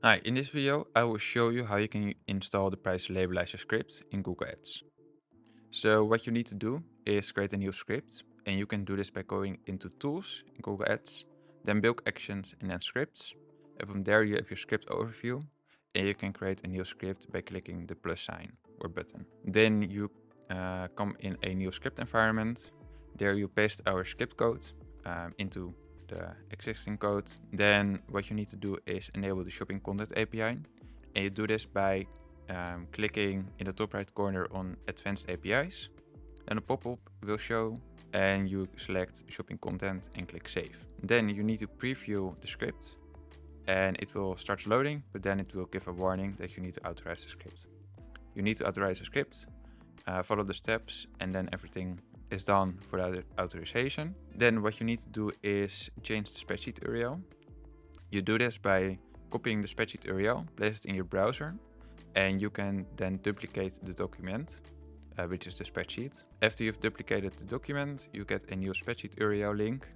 Hi, in this video, I will show you how you can install the Price Labelizer script in Google Ads. So what you need to do is create a new script, and you can do this by going into Tools in Google Ads, then Build Actions and then Scripts. And from there you have your script overview, and you can create a new script by clicking the plus sign or button. Then you come in a new script environment. There you paste our script code into the existing code. Then what you need to do is enable the shopping content API. And you do this by clicking in the top right corner on Advanced APIs. Then a pop-up will show and you select shopping content and click save. Then you need to preview the script and it will start loading, but then it will give a warning that you need to authorize the script. You need to authorize the script, follow the steps, and then everything is done for the authorization. Then what you need to do is change the spreadsheet URL. You do this by copying the spreadsheet URL, place it in your browser, and you can then duplicate the document, which is the spreadsheet. After you've duplicated the document, you get a new spreadsheet URL link.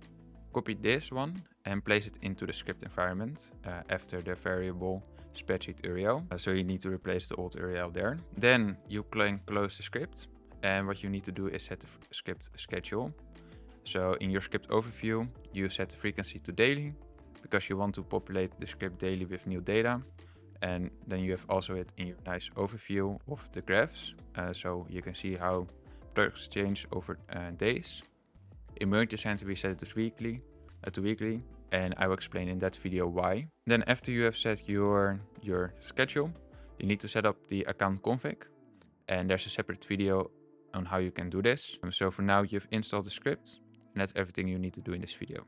Copy this one and place it into the script environment after the variable spreadsheet URL. So you need to replace the old URL there. Then you can close the script. And what you need to do is set the script schedule. So in your script overview, you set the frequency to daily because you want to populate the script daily with new data. And then you have also it in your nice overview of the graphs. So you can see how products change over days. Emergency center, we set it to weekly, and I will explain in that video why. Then after you have set your schedule, you need to set up the account config. And there's a separate video on how you can do this. So for now, you've installed the script, and that's everything you need to do in this video.